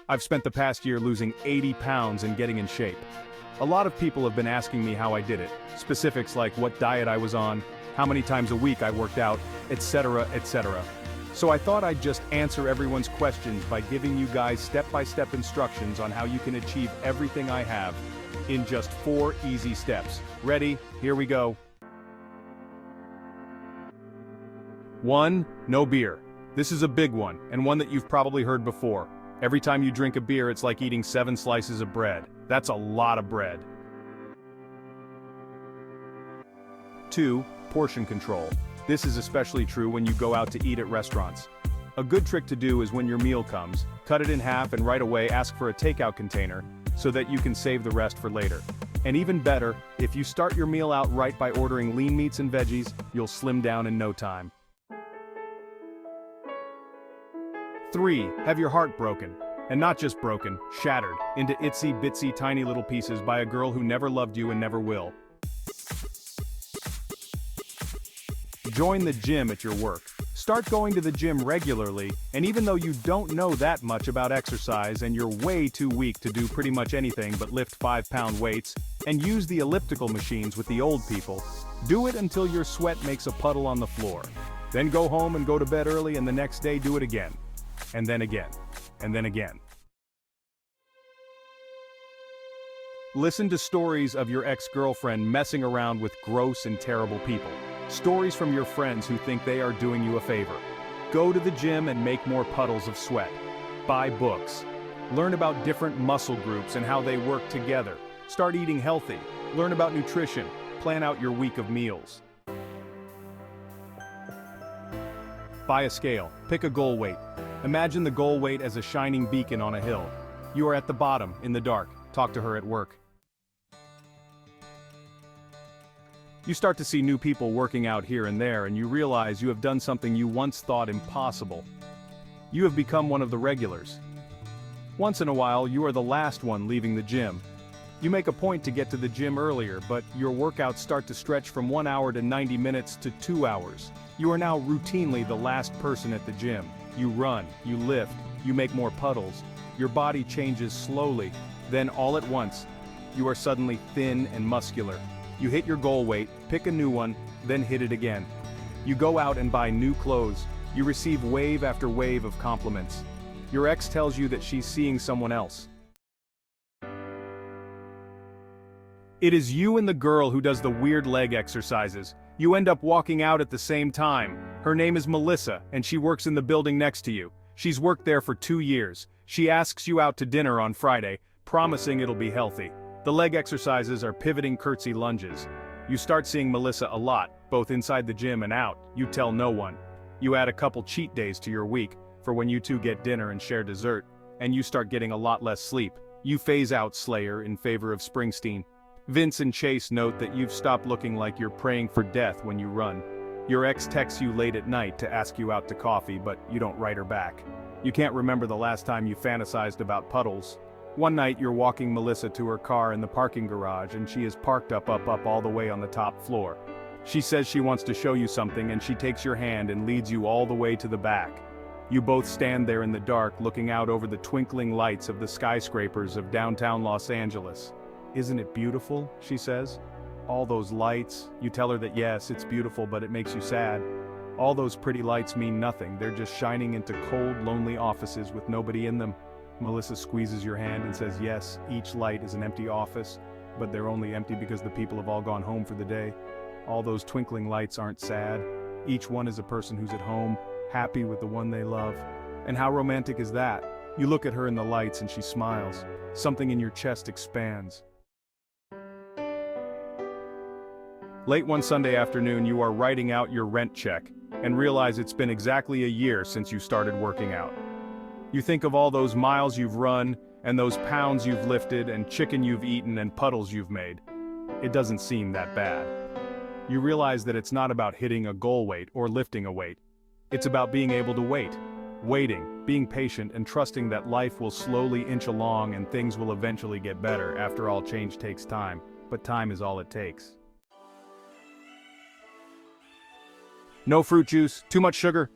I've spent the past year losing 80 pounds and getting in shape. A lot of people have been asking me how I did it, specifics like what diet I was on, how many times a week I worked out, etc., etc. So I thought I'd just answer everyone's questions by giving you guys step-by-step instructions on how you can achieve everything I have in just 4 easy steps. Ready? Here we go. 1. No beer. This is a big one, and one that you've probably heard before. Every time you drink a beer, it's like eating 7 slices of bread. That's a lot of bread. 2. Portion control. This is especially true when you go out to eat at restaurants. A good trick to do is when your meal comes, cut it in half and right away ask for a takeout container, so that you can save the rest for later. And even better, if you start your meal out right by ordering lean meats and veggies, you'll slim down in no time. 3. Have your heart broken. And not just broken, shattered, into itsy-bitsy tiny little pieces by a girl who never loved you and never will. Join the gym at your work. Start going to the gym regularly, and even though you don't know that much about exercise and you're way too weak to do pretty much anything but lift 5-pound weights, and use the elliptical machines with the old people, do it until your sweat makes a puddle on the floor. Then go home and go to bed early, and the next day do it again. And then again. And then again. Listen to stories of your ex-girlfriend messing around with gross and terrible people. Stories from your friends who think they are doing you a favor. Go to the gym and make more puddles of sweat. Buy books. Learn about different muscle groups and how they work together. Start eating healthy. Learn about nutrition. Plan out your week of meals. Buy a scale. Pick a goal weight. Imagine the goal weight as a shining beacon on a hill. You are at the bottom, in the dark. Talk to her at work. You start to see new people working out here and there, and you realize you have done something you once thought impossible. You have become one of the regulars. Once in a while, you are the last one leaving the gym. You make a point to get to the gym earlier, but your workouts start to stretch from 1 hour to 90 minutes to 2 hours. You are now routinely the last person at the gym. You run, you lift, you make more puddles. Your body changes slowly. Then all at once, you are suddenly thin and muscular. You hit your goal weight, pick a new one, then hit it again. You go out and buy new clothes. You receive wave after wave of compliments. Your ex tells you that she's seeing someone else. It is you and the girl who does the weird leg exercises. You end up walking out at the same time. Her name is Melissa, and she works in the building next to you. She's worked there for 2 years. She asks you out to dinner on Friday, promising it'll be healthy. The leg exercises are pivoting curtsy lunges. You start seeing Melissa a lot, both inside the gym and out. You tell no one. You add a couple cheat days to your week, for when you two get dinner and share dessert, and you start getting a lot less sleep. You phase out Slayer in favor of Springsteen. Vince and Chase note that you've stopped looking like you're praying for death when you run. Your ex texts you late at night to ask you out to coffee, but you don't write her back. You can't remember the last time you fantasized about puddles. One night you're walking Melissa to her car in the parking garage, and she is parked up all the way on the top floor. She says she wants to show you something, and she takes your hand and leads you all the way to the back. You both stand there in the dark looking out over the twinkling lights of the skyscrapers of downtown Los Angeles. "Isn't it beautiful?" she says. "All those lights." You tell her that yes, it's beautiful, but it makes you sad. All those pretty lights mean nothing. They're just shining into cold, lonely offices with nobody in them. Melissa squeezes your hand and says yes, each light is an empty office, but they're only empty because the people have all gone home for the day. All those twinkling lights aren't sad. Each one is a person who's at home, happy with the one they love. And how romantic is that? You look at her in the lights and she smiles. Something in your chest expands. Late one Sunday afternoon, you are writing out your rent check and realize it's been exactly a year since you started working out. You think of all those miles you've run, and those pounds you've lifted, and chicken you've eaten, and puddles you've made. It doesn't seem that bad. You realize that it's not about hitting a goal weight or lifting a weight. It's about being able to wait. Waiting, being patient, and trusting that life will slowly inch along and things will eventually get better. After all, change takes time, but time is all it takes. No fruit juice, too much sugar,